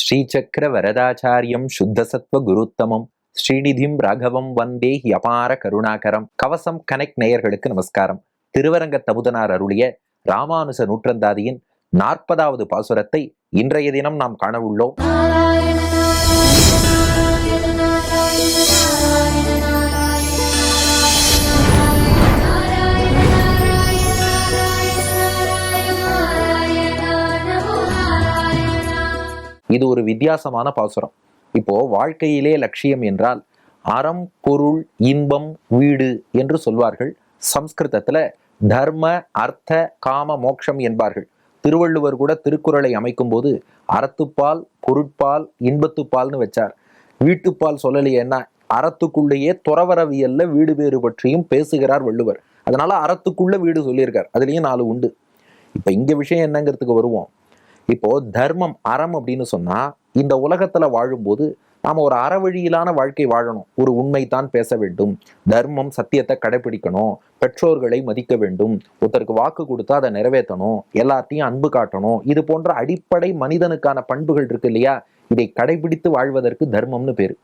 ஸ்ரீசக்கர வரதாச்சாரியம் சுத்தசத்வ குருத்தமம் ஸ்ரீநிதிம் ராகவம் வந்தே யபார கருணாகரம். கவசம் கனெக்ட் நேயர்களுக்கு நமஸ்காரம். திருவரங்க தமுதனார் அருளிய ராமானுச நூற்றந்தாதியின் 40வது பாசுரத்தை இன்றைய தினம் நாம் காண உள்ளோம். இது ஒரு வித்தியாசமான பாசுரம். இப்போ வாழ்க்கையிலே லட்சியம் என்றால் அறம், பொருள், இன்பம், வீடு என்று சொல்வார்கள். சம்ஸ்கிருதத்துல தர்ம, அர்த்த, காம, மோட்சம் என்பார்கள். திருவள்ளுவர் கூட திருக்குறளை அமைக்கும் போது அறத்துப்பால், பொருட்பால், இன்பத்துப்பால்னு வச்சார். வீட்டுப்பால் சொல்லலையேன்னா அறத்துக்குள்ளேயே துறவரவியல்ல வீடு பேறு பற்றியும் பேசுகிறார் வள்ளுவர். அதனால அறத்துக்குள்ள வீடு சொல்லியிருக்கார். அதுலயும் 4 உண்டு. இப்ப இங்க விஷயம் என்னங்கிறதுக்கு வருவோம். இப்போ தர்மம், அறம் அப்படின்னு சொன்னா இந்த உலகத்துல வாழும்போது நாம ஒரு அறவழியிலான வாழ்க்கை வாழணும். ஒரு உண்மைதான் பேச வேண்டும், தர்மம், சத்தியத்தை கடைபிடிக்கணும், பெற்றோர்களை மதிக்க வேண்டும், ஒருத்தருக்கு வாக்கு கொடுத்தா அதை நிறைவேற்றணும், எல்லாத்தையும் அன்பு காட்டணும். இது போன்ற அடிப்படை மனிதனுக்கான பண்புகள் இருக்கு இல்லையா? இதை கடைபிடித்து வாழ்வதற்கு தர்மம்னு பேரு.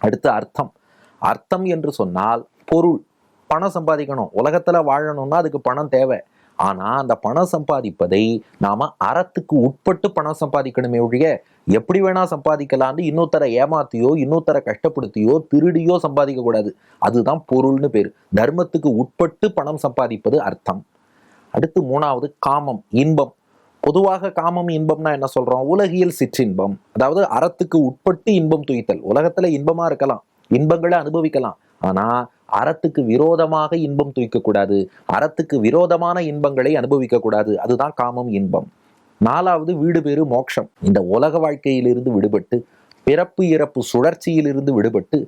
அடுத்து அர்த்தம். அர்த்தம் என்று சொன்னால் பொருள், பணம் சம்பாதிக்கணும். உலகத்துல வாழணும்னா அதுக்கு பணம் தேவை. ஆனா அந்த பணம் சம்பாதிப்பதை நாம அறத்துக்கு உட்பட்டு பணம் சம்பாதிக்கணுமே ஒழிய எப்படி வேணா சம்பாதிக்கலான்னு இன்னொருத்தரை ஏமாத்தியோ, இன்னொருத்தரை கஷ்டப்படுத்தியோ, திருடியோ சம்பாதிக்க கூடாது. அதுதான் பொருள்னு பேரு. தர்மத்துக்கு உட்பட்டு பணம் சம்பாதிப்பது அர்த்தம். அடுத்து 3வது காமம், இன்பம். பொதுவாக காமம், இன்பம்னா என்ன சொல்றோம்? உலகியல் சிற்றின்பம். அதாவது அறத்துக்கு உட்பட்டு இன்பம் துய்த்தல். உலகத்துல இன்பமா இருக்கலாம், இன்பங்களை அனுபவிக்கலாம். ஆனா அறத்துக்கு விரோதமாக இன்பம் துய்க்க கூடாது, அறத்துக்கு விரோதமான இன்பங்களை அனுபவிக்க கூடாது. அதுதான் காமம், இன்பம். 4வது வீடு பேறு மோட்சம். இந்த உலக வாழ்க்கையிலிருந்து விடுபட்டு, பிறப்பு இறப்பு சுழற்சியிலிருந்து விடுபட்டு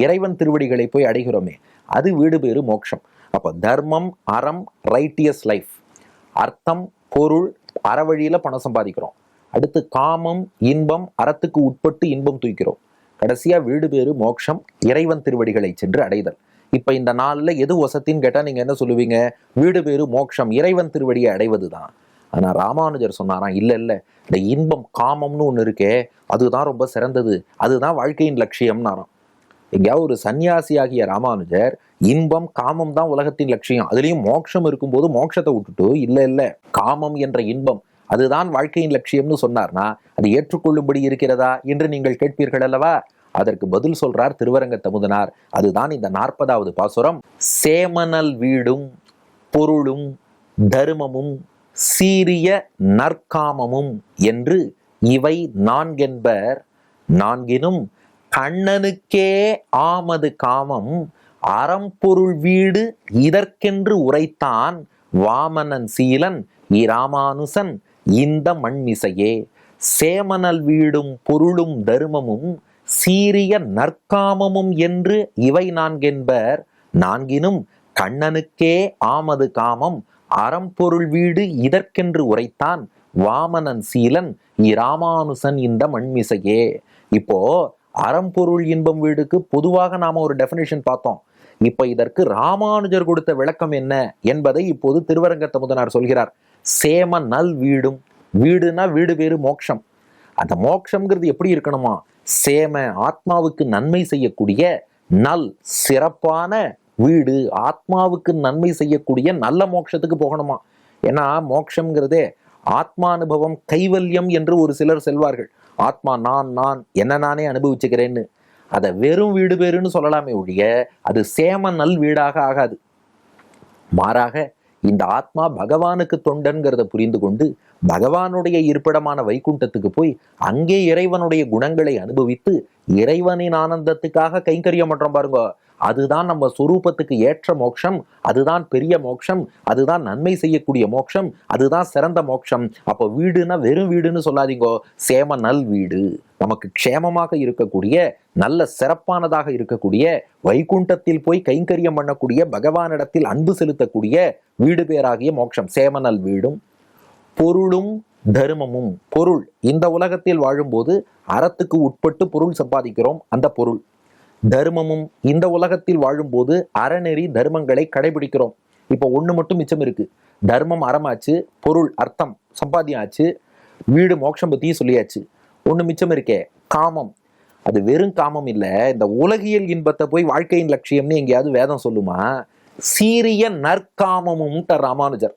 இறைவன் திருவடிகளை போய் அடைகிறோமே, அது வீடு பேறு மோட்சம். அப்ப தர்மம், அறம், ரைட்டியஸ் லைஃப். அர்த்தம், பொருள், அறவழியில பணம் சம்பாதிக்கிறோம். அடுத்து காமம், இன்பம், அறத்துக்கு உட்பட்டு இன்பம் தூக்கிறோம். கடைசியா வீடு பேறு மோட்சம், இறைவன் திருவடிகளை சென்று அடைதல். இப்ப இந்த 4ல எது வசத்தின்னு கேட்டா நீங்க என்ன சொல்லுவீங்க? வீடு பேறு மோட்சம், இறைவன் திருவடியை அடைவதுதான். ஆனா ராமானுஜர் சொன்னாராம், இல்ல இந்த இன்பம், காமம்னு ஒண்ணு இருக்கே, அதுதான் ரொம்ப சிறந்தது, அதுதான் வாழ்க்கையின் லட்சியம்னாராம். எங்கேயாவது ஒரு சன்னியாசியாகிய ராமானுஜர் இன்பம், காமம் தான் உலகத்தின் லட்சியம், அதுலயும் மோட்சம் இருக்கும்போது மோட்சத்தை விட்டுட்டு இல்ல காமம் என்ற இன்பம் அதுதான் வாழ்க்கையின் லட்சியம்னு சொன்னார்னா அது ஏற்றுக்கொள்ளும்படி இருக்கிறதா என்று நீங்கள் கேட்பீர்கள் அல்லவா? அதற்கு பதில் சொல்றார் திருவரங்க தமுதனார். அதுதான் இந்த 40வது பாசுரம். சேமனல் வீடும், பொருளும், தர்மமும், சீரிய நற்காமமும் என்று இவை 4 என்பர். 4னும் கண்ணனுக்கே ஆமது காமம், அறம்பொருள் வீடு இதற்கென்று உரைத்தான் வாமனன் சீலன் இராமானுசன் இந்த மண்மிசையே. சேமனல் வீடும், பொருளும், தர்மமும், சீரிய நற்காமமும் என்று இவை 4 என்பர். 4னும் கண்ணனுக்கே ஆமது காமம், அறம்பொருள் வீடு இதற்கென்று உரைத்தான் வாமனன் சீலன் இராமானுசன் இந்த மண்மிசையே. இப்போ அறம்பொருள் இன்பம் வீடுக்கு பொதுவாக நாம ஒரு டெஃபினிஷன் பார்த்தோம். இப்ப இதற்கு ராமானுஜர் கொடுத்த விளக்கம் என்ன என்பதை இப்போது திருவரங்க தமுதனார் சொல்கிறார். சேம நல் வீடும், வீடுனா வீடு பேறு மோட்சம். அந்த மோட்சம்ங்கிறது எப்படி இருக்கணுமா? சேம, ஆத்மாவுக்கு நன்மை செய்யக்கூடிய, நல், சிறப்பான வீடு, ஆத்மாவுக்கு நன்மை செய்யக்கூடிய நல்ல மோட்சத்துக்கு போகணுமா? ஏன்னா மோட்சம்ங்கிறதே ஆத்மானுபவம், கைவல்யம் என்று ஒரு சிலர் செல்வார்கள். ஆத்மா நான் என்ன நானே அனுபவிச்சுக்கிறேன்னு. அதை வெறும் வீடு பேருன்னு சொல்லலாமே ஒழிய அது சேம நல் வீடாக ஆகாது. மாறாக இந்த ஆத்மா பகவானுக்கு தொண்டன்கிறத புரிந்து கொண்டு பகவானுடைய இருப்பிடமான வைகுண்டத்துக்கு போய் அங்கே இறைவனுடைய குணங்களை அனுபவித்து இறைவனின் ஆனந்தத்துக்காக கைங்கரியம் பண்றோம் பாருங்க, அதுதான் நம்ம சொரூபத்துக்கு ஏற்ற மோட்சம், அதுதான் பெரிய மோட்சம், அதுதான் நன்மை செய்யக்கூடிய மோட்சம், அதுதான் சிறந்த மோட்சம். அப்போ வீடுனா வெறும் வீடுன்னு சொல்லாதீங்கோ, சேம நல் வீடு. நமக்கு க்ஷேமமாக இருக்கக்கூடிய, நல்ல சிறப்பானதாக இருக்கக்கூடிய, வைகுண்டத்தில் போய் கைங்கரியம் பண்ணக்கூடிய, பகவானிடத்தில் அன்பு செலுத்தக்கூடிய வீடு பேராகிய மோட்சம், சேமநல் வீடும். பொருளும், தர்மமும். பொருள், இந்த உலகத்தில் வாழும்போது அறத்துக்கு உட்பட்டு பொருள் சம்பாதிக்கிறோம், அந்த பொருள். தர்மமும், இந்த உலகத்தில் வாழும்போது அறநெறி தர்மங்களை கடைபிடிக்கிறோம். இப்போ ஒண்ணு மட்டும் மிச்சம் இருக்கு. தர்மம் அறமாச்சு, பொருள் அர்த்தம் சம்பாத்தியம் ஆச்சு, வீடு மோட்சம் பத்தியும் சொல்லியாச்சு. ஒண்ணு மிச்சம் இருக்கே, காமம். அது வெறும் காமம் இல்ல, இந்த உலகியல் இன்பத்தை போய் வாழ்க்கையின் லட்சியம்னு எங்கேயாவது வேதம் சொல்லுமா? சீரிய நற்காமமும் ராமானுஜர்.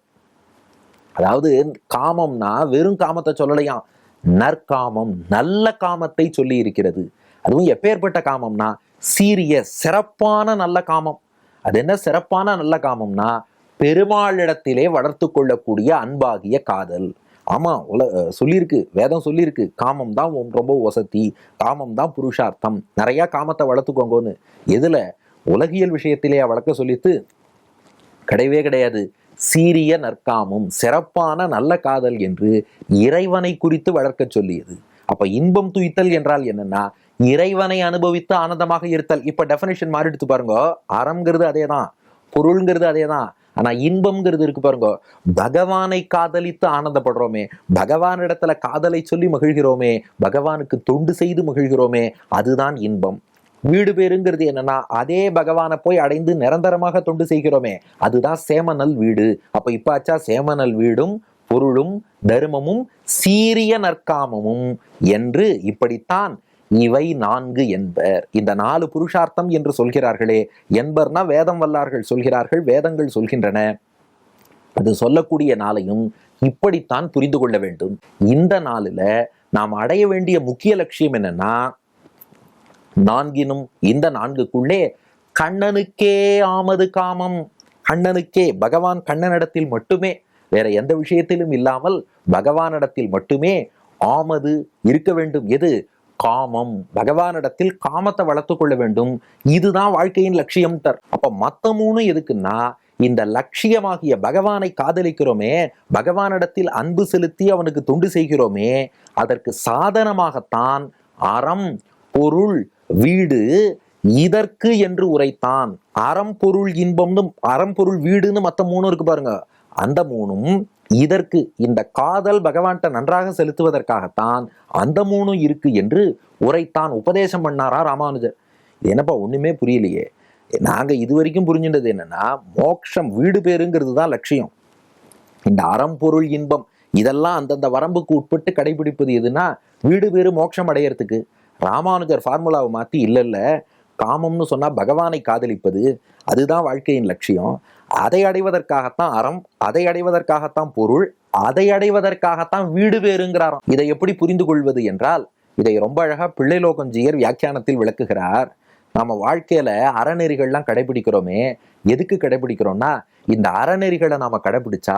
அதாவது காமம்னா வெறும் காமத்தை சொல்லலையாம், நற்காமம், நல்ல காமத்தை சொல்லி இருக்கிறது. அதுவும் எப்பேற்பட்ட காமம்னா சீரிய சிறப்பான நல்ல காமம். அது என்ன சிறப்பான நல்ல காமம்னா பெருமாளிடத்திலே வளர்த்து கொள்ளக்கூடிய அன்பாகிய காதல். ஆமா, சொல்லியிருக்கு, வேதம் சொல்லியிருக்கு, காமம் தான் ரொம்ப வசதி, காமம் தான் புருஷார்த்தம், நிறைய காமத்தை வளர்த்துக்கோங்கன்னு. எதுல? உலகியல் விஷயத்திலே வளர்க்க சொல்லித்து கிடையவே கிடையாது. சீரிய நற்காமம், சிறப்பான நல்ல காதல் என்று இறைவனை குறித்து வளர்க்க சொல்லியது. அப்ப இன்பம் துய்த்தல் என்றால் என்னன்னா இறைவனை அனுபவித்து ஆனந்தமாக இருத்தல். இப்ப டெஃபினேஷன் மாறிடுத்து பாருங்க. அறம்ங்கிறது அதே தான், பொருள்ங்கிறது அதே தான். ஆனா இன்பம்ங்கிறது இருக்கு பாருங்க. பகவானை காதலித்து ஆனந்தப்படுறோமே, பகவான் இடத்துல காதலை சொல்லி மகிழ்கிறோமே, பகவானுக்கு தொண்டு செய்து மகிழ்கிறோமே, அதுதான் இன்பம். வீடு பேருங்கிறது என்னன்னா அதே பகவானை போய் அடைந்து நிரந்தரமாக தொண்டு செய்கிறோமே, அதுதான் சேமநல் வீடு. அப்ப இப்ப ஆச்சா சேமநல் வீடும் பொருளும் தர்மமும் சீரிய நற்காமமும் என்று இப்படித்தான் இவை 4 என்பர். இந்த 4 புருஷார்த்தம் என்று சொல்கிறார்களே, என்பர்னா வேதம் வல்லார்கள் சொல்கிறார்கள், வேதங்கள் சொல்கின்றன. அது சொல்லக்கூடிய நாளையும் இப்படித்தான் புரிந்து கொள்ள வேண்டும். இந்த நாளில நாம் அடைய வேண்டிய முக்கிய லட்சியம் என்னன்னா, நான்கினும் இந்த 4க்குள்ளே கண்ணனுக்கே ஆமது காமம். கண்ணனுக்கே, பகவான் கண்ணனிடத்தில் மட்டுமே, வேற எந்த விஷயத்திலும் இல்லாமல் பகவானிடத்தில் மட்டுமே ஆமது இருக்க வேண்டும். எது? காமம். பகவானிடத்தில் காமத்தை வளர்த்து கொள்ள வேண்டும். இதுதான் வாழ்க்கையின் லட்சியம். அப்ப மத்த 3 எதுக்குன்னா, இந்த லட்சியமாகிய பகவானை காதலிக்கிறோமே, பகவானிடத்தில் அன்பு செலுத்தி அவனுக்கு தொண்டு செய்கிறோமே, அதற்கு சாதனமாகத்தான் அறம், பொருள், வீடு இதற்கு என்று உரைத்தான். அறம், பொருள், இன்பம்னு, அறம், பொருள், வீடுன்னு மத்த 3 இருக்கு பாருங்க. அந்த 3ம் இதற்கு, இந்த காதல் பகவான்கிட்ட நன்றாக செலுத்துவதற்காகத்தான் அந்த 3 இருக்கு என்று உரைத்தான், உபதேசம் பண்ணாரா ராமானுஜர். என்னப்பா ஒண்ணுமே புரியலையே. நாங்க இதுவரைக்கும் புரிஞ்சுட்டது என்னன்னா, மோட்சம், வீடு பேருங்கிறது தான் லட்சியம். இந்த அறம், பொருள், இன்பம் இதெல்லாம் அந்தந்த வரம்புக்கு உட்பட்டு கடைபிடிப்பது எதுனா வீடு பேரு மோட்சம் அடையறதுக்கு. ராமானுஜர் ஃபார்முலாவை மாத்தி இல்ல, காமம்னு சொன்னா பகவானை காதலிப்பது, அதுதான் வாழ்க்கையின் லட்சியம். அதை அடைவதற்காகத்தான் அறம், அதை அடைவதற்காகத்தான் பொருள், அதை அடைவதற்காகத்தான் வீடு பேருங்கிறாராம். இதை எப்படி புரிந்து கொள்வது என்றால், இதை ரொம்ப அழகா பிள்ளைலோகஞ்சியர் வியாக்கியானத்தில் விளக்குகிறார். நாம வாழ்க்கையில அறநெறிகள்லாம் கடைபிடிக்கிறோமே, எதுக்கு கடைபிடிக்கிறோம்னா, இந்த அறநெறிகளை நாம கடைபிடிச்சா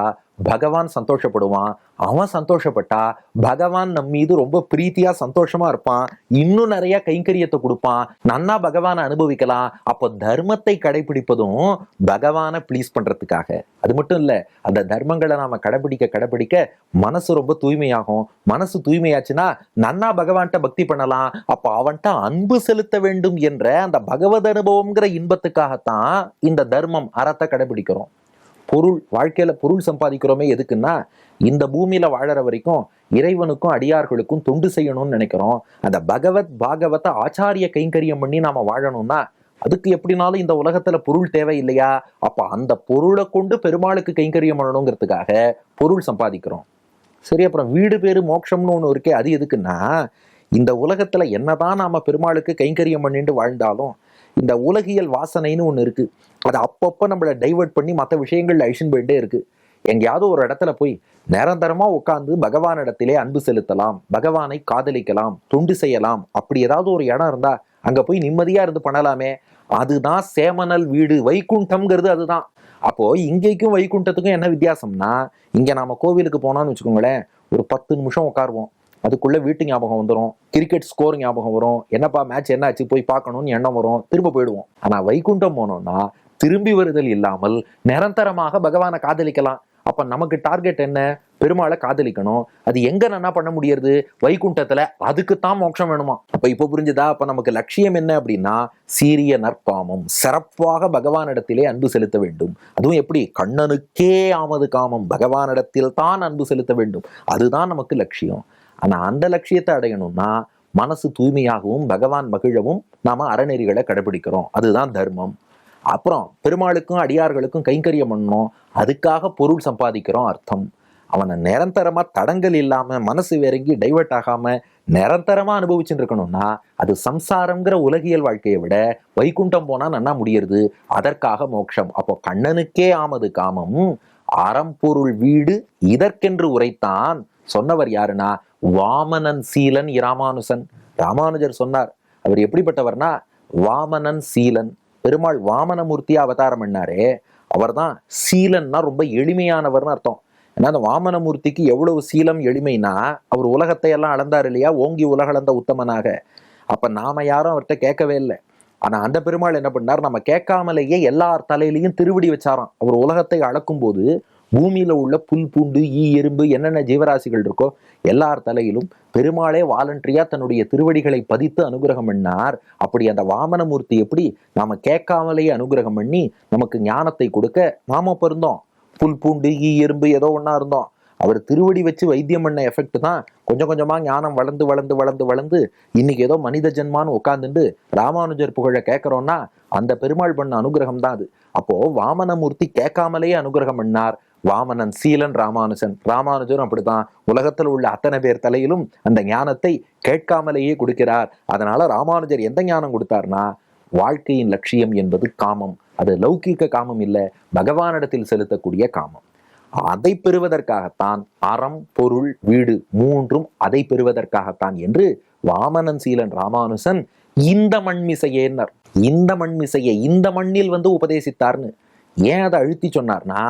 பகவான் சந்தோஷப்படுவான். அவன் சந்தோஷப்பட்டா பகவான் நம் மீது ரொம்ப பிரீத்தியா சந்தோஷமா இருப்பான், இன்னும் நிறைய கைங்கரியத்தை கொடுப்பான், நன்னா பகவானை அனுபவிக்கலாம். அப்போ தர்மத்தை கடைபிடிப்பதும் பகவானை ப்ளீஸ் பண்றதுக்காக. அது மட்டும் இல்ல, அந்த தர்மங்களை நாம கடைபிடிக்க மனசு ரொம்ப தூய்மையாகும். மனசு தூய்மையாச்சுன்னா நன்னா பகவான்கிட்ட பக்தி பண்ணலாம். அப்போ அவன்கிட்ட அன்பு செலுத்த வேண்டும் என்ற அந்த பகவத் அனுபவம்ங்கிற இன்பத்துக்காகத்தான் இந்த தர்மம், அறத்தை கடைபிடிக்கிறோம். பொருள், வாழ்க்கையில பொருள் சம்பாதிக்கிறோமே எதுக்குன்னா, இந்த பூமியில வாழற வரைக்கும் இறைவனுக்கும் அடியார்களுக்கும் தொண்டு செய்யணும்னு நினைக்கிறோம். அந்த பாகவத ஆச்சாரிய கைங்கரியம் பண்ணி நாம வாழணும்னா அதுக்கு எப்படினாலும் இந்த உலகத்துல பொருள் தேவை இல்லையா? அப்ப அந்த பொருளை கொண்டு பெருமாளுக்கு கைங்கரியம் பண்ணணுங்கிறதுக்காக பொருள் சம்பாதிக்கிறோம். சரி, அப்புறம் வீடு பேரு மோட்சம்னு ஒண்ணு இருக்கே, அது எதுக்குன்னா, இந்த உலகத்துல என்னதான் நாம பெருமாளுக்கு கைங்கரியம் பண்ணிட்டு வாழ்ந்தாலும் இந்த உலகியல் வாசனைன்னு ஒண்ணு இருக்கு. அது அப்பப்ப நம்மளை டைவர்ட் பண்ணி மற்ற விஷயங்கள்ல அழிச்சுன்னு போயிட்டே இருக்கு. எங்கேயாவது ஒரு இடத்துல போய் நிரந்தரமா உட்கார்ந்து பகவானிடத்திலே அன்பு செலுத்தலாம், பகவானை காதலிக்கலாம், தொண்டு செய்யலாம், அப்படி ஏதாவது ஒரு இடம் இருந்தா அங்க போய் நிம்மதியா இருந்து பண்ணலாமே. அதுதான் சேமனல் வீடு, வைகுண்டம்ங்கிறது அதுதான். அப்போ இங்கேக்கும் வைகுண்டத்துக்கும் என்ன வித்தியாசம்னா, இங்க நாம கோவிலுக்கு போனோம்னு வச்சுக்கோங்களேன், ஒரு 10 நிமிஷம் உட்காருவோம், அதுக்குள்ள வீட்டு ஞாபகம் வந்துடும், கிரிக்கெட் ஸ்கோர் ஞாபகம் வரும், என்னப்பா மேட்ச் என்ன ஆச்சு போய் பார்க்கணும்னு எண்ணம் வரும், திரும்ப போயிடுவோம். ஆனா வைகுண்டம் போனோம்னா திரும்பி வருதல் இல்லாமல் நிரந்தரமாக பகவானை காதலிக்கலாம். அப்ப நமக்கு டார்கெட் என்ன? பெருமாளை காதலிக்கணும். அது எங்க என்ன பண்ண முடியாது? வைகுண்டத்துல. அதுக்குத்தான் மோட்சம் வேணுமா? அப்ப இப்ப புரிஞ்சுதா? அப்ப நமக்கு லட்சியம் என்ன அப்படின்னா, சீரிய நற்காமம், சிறப்பாக பகவானிடத்திலே அன்பு செலுத்த வேண்டும். அதுவும் எப்படி? கண்ணனுக்கே ஆமது காமம், பகவானிடத்தில் தான் அன்பு செலுத்த வேண்டும். அதுதான் நமக்கு லட்சியம். ஆனா அந்த லட்சியத்தை அடையணும்னா மனசு தூய்மையாகவும் பகவான் மகிழவும் நாம அறநெறிகளை கடைபிடிக்கிறோம். அதுதான் தர்மம். அப்புறம் பெருமாளுக்கும் அடியார்களுக்கும் கைங்கரியம் பண்ணணும், அதுக்காக பொருள் சம்பாதிக்கிறோம் அர்த்தம். அவனை நிரந்தரமா தடங்கல் இல்லாம மனசு வேறங்கி டைவர்ட் ஆகாம நிரந்தரமா அனுபவிச்சுட்டு இருக்கணும்னா அது சம்சாரம்ங்கிற உலகியல் வாழ்க்கையை விட வைகுண்டம் போனா நன்னா முடியறது. அதற்காக மோட்சம். அப்போ கண்ணனுக்கே ஆமது காமம் அறம்பொருள் வீடு இதற்கென்று உரைத்தான். சொன்னவர் யாருன்னா வாமனன் சீலன் இராமானுசன். ராமானுஜர் சொன்னார். அவர் எப்படிப்பட்டவர்னா வாமனன் சீலன். பெருமாள் வாமனமூர்த்தியா அவதாரம் பண்ணாரே, அவர் தான் சீலன்னா ரொம்ப எளிமையானவர்னு அர்த்தம். ஏன்னா அந்த வாமனமூர்த்திக்கு எவ்வளவு சீலம் எளிமைனா அவர் உலகத்தை எல்லாம் அளந்தார் இல்லையா, ஓங்கி உலகளந்த உத்தமனாக. அப்ப நாம யாரும் அவர்கிட்ட கேட்கவே இல்லை. ஆனா அந்த பெருமாள் என்ன பண்ணார், நம்ம கேட்காமலேயே எல்லார் தலையிலையும் திருவடி வச்சாராம். அவர் உலகத்தை அளக்கும் போது பூமியில உள்ள புல் பூண்டு ஈ எறும்பு என்னென்ன ஜீவராசிகள் இருக்கோ எல்லார் தலையிலும் பெருமாளே வாலண்டரியா தன்னுடைய திருவடிகளை பதித்து அனுகிரகம் பண்ணார். அப்படி அந்த வாமனமூர்த்தி எப்படி நாம கேட்காமலேயே அனுகிரகம் பண்ணி நமக்கு ஞானத்தை கொடுக்க நாம பிறந்தோம். புல் பூண்டு ஈ எறும்பு ஏதோ ஒன்னா இருந்தோம். அவர் திருவடி வச்சு வைத்தியம் பண்ண எஃபெக்ட் தான் கொஞ்சம் கொஞ்சமா ஞானம் வளர்ந்து வளர்ந்து வளர்ந்து வளர்ந்து இன்னைக்கு ஏதோ மனித ஜென்மான்னு உட்காந்துட்டு ராமானுஜர் புகழ கேட்கிறோம்னா அந்த பெருமாள் பண்ண அனுகிரகம் தான் அது. அப்போ வாமனமூர்த்தி கேட்காமலேயே அனுகிரகம் பண்ணார். வாமனன் சீலன் ராமானுஜன். ராமானுஜரும் அப்படித்தான் உலகத்தில் உள்ள அத்தனை பேர் தலையிலும் அந்த ஞானத்தை கேட்காமலேயே கொடுக்கிறார். அதனால ராமானுஜர் எந்த ஞானம் கொடுத்தார்னா வாழ்க்கையின் லட்சியம் என்பது காமம். அது லௌகீக காமம் இல்லை, பகவானிடத்தில் செலுத்தக்கூடிய காமம். அதை பெறுவதற்காகத்தான் அறம் பொருள் வீடு மூன்றும் அதை பெறுவதற்காகத்தான் என்று வாமனன் சீலன் ராமானுசன் இந்த மண்மிசையேன்னர். இந்த மண்மிசையை இந்த மண்ணில் உபதேசித்தார்னு ஏன் அதை அழுத்தி சொன்னார்னா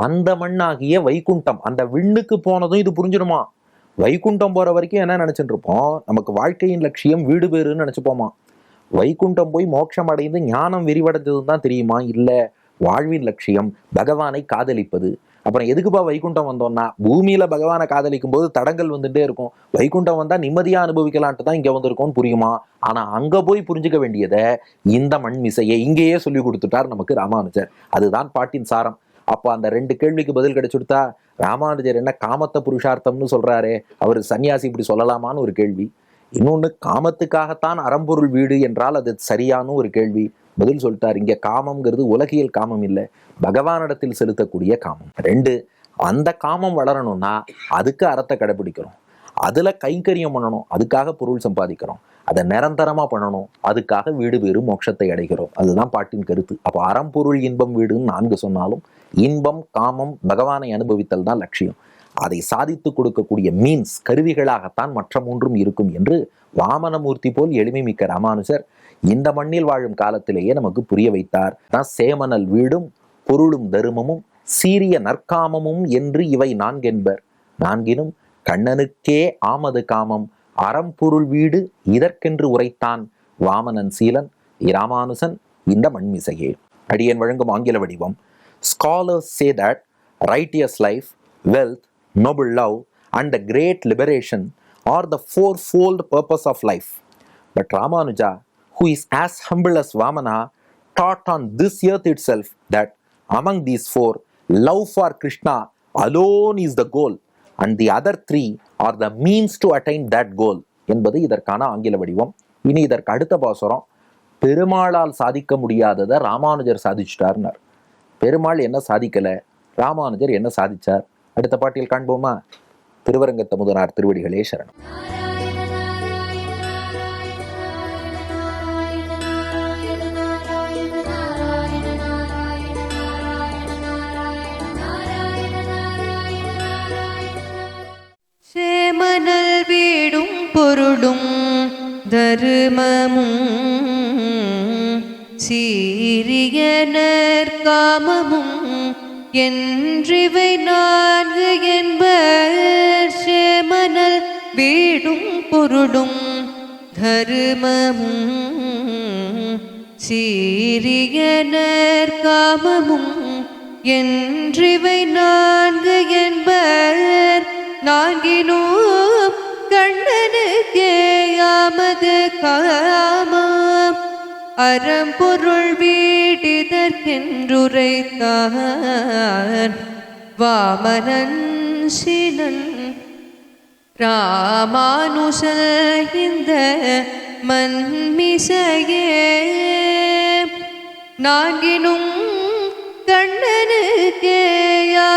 அந்த மண்ணாகிய வைகுண்டம், அந்த விண்ணுக்கு போனதும் இது புரிஞ்சிடுமா. வைகுண்டம் போற வரைக்கும் என்ன நினைச்சிட்டு இருப்போம், நமக்கு வாழ்க்கையின் லட்சியம் வீடு பேருன்னு நினைச்சுப்போமா. வைகுண்டம் போய் மோட்சம் அடைந்து ஞானம் விரிவடைந்ததுன்னு தான் தெரியுமா. இல்ல, வாழ்வின் லட்சியம் பகவானை காதலிப்பது. அப்புறம் எதுக்குப்பா வைகுண்டம் வந்தோம்னா பூமியில பகவானை காதலிக்கும் போது தடங்கள் வந்துட்டே இருக்கும். வைகுண்டம் வந்தா நிம்மதியா அனுபவிக்கலான்ட்டு தான் இங்க வந்திருக்கோம்னு புரியுமா. ஆனா அங்க போய் புரிஞ்சுக்க வேண்டியதை இந்த மண்மிசையை இங்கேயே சொல்லி கொடுத்துட்டார் நமக்கு ராமானுஜர். அதுதான் பாட்டின் சாரம். அப்ப அந்த ரெண்டு கேள்விக்கு பதில் கிடைச்சுடுத்தா, ராமானுஜர் என்ன காமத்தை புருஷார்த்தம்னு சொல்றாரே, அவர் சன்னியாசி இப்படி சொல்லலாமான்னு ஒரு கேள்வி. இன்னொன்னு காமத்துக்காகத்தான் அறம்பொருள் வீடு என்றால் அது சரியான ஒரு கேள்வி. பதில் சொல்லிட்டார். இங்க காமம்ங்கிறது உலகியல் காமம் இல்லை, பகவானிடத்தில் செலுத்தக்கூடிய காமம். ரெண்டு, அந்த காமம் வளரணும்னா அதுக்கு அறத்தை கடைபிடிக்கிறோம், அதுல கைங்கரியம் பண்ணணும், அதுக்காக பொருள் சம்பாதிக்கிறோம், அதை நிரந்தரமா பண்ணணும், அதுக்காக வீடு பேறு மோட்சத்தை அடைகிறோம். அதுதான் பாட்டின் கருத்து. அப்போ அறம்பொருள் இன்பம் வீடுன்னு 4 சொன்னாலும் இன்பம் காமம் பகவானை அனுபவித்தல் தான் லட்சியம். அதை சாதித்து கொடுக்கக்கூடிய மீன்ஸ் கருவிகளாகத்தான் மற்ற மூன்றும் இருக்கும் என்று வாமனமூர்த்தி போல் எளிமை மிக்க ராமானுஜர் இந்த மண்ணில் வாழும் காலத்திலேயே நமக்கு புரிய வைத்தார். தான் சேமனல் வீடும் பொருளும் தருமமும் சீரிய நற்காமமும் என்று இவை 4 என்பர். 4னும் கண்ணனுக்கே ஆமது காமம் அறம்பொருள் வீடு இதற்கென்று உரைத்தான் வாமனன் சீலன் இராமானுசன் இந்த மண்மிசையே. அடியன் வழங்கும் ஆங்கில வடிவம். Scholars say that righteous life, wealth, noble love and the great liberation are the fourfold purpose of life. But Ramanuja, who is as humble as Vamana, taught on this earth itself that among these 4, love for Krishna alone is the goal and the other 3 are the means to attain that goal என்பது இதற்கான ஆங்கில வடிவம். இனி இதற்கு அடுத்த பாசுரம். பெருமாளால் சாதிக்க முடியாததை ராமானுஜர் சாதிச்சுட்டார்னார். பெருமாள் என்ன சாதிக்கல, ராமானுஜர் என்ன சாதிச்சார், அடுத்த பாட்டில் காண்போமா. திருவரங்கத்த முதனார் திருவடிகளே சரணம். சேமனல் வீடும் பொருளும் தருமமும் சீரிய நற்காமமும் என்றிவை 4 என்பர். சேமனல் வீடும் பொருளும் தருமமும் சீரிய நற்காமமும் என்றிவை 4 என்பர். 4னும் கண்ணனுக்கே ஆமது காமம் அறம்பொருள் வீடிதற்கென்றுரைத்தான் வாமனன் சீலன் ராமானுஜர் இந்த மண்மிசையே. 4னும் கண்ணனுக்கே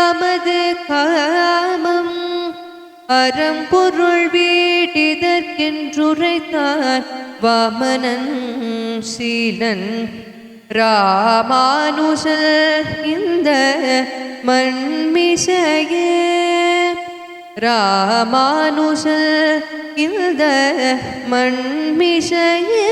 யாமது காமம் அறம்பொருள் வீட்டிதற்கென்றுரைத்தான் வாமனன் சீலன் ராமானுஷல் இந்த மண்மிசையே ராமானுஷல் இந்த மண்மிசையே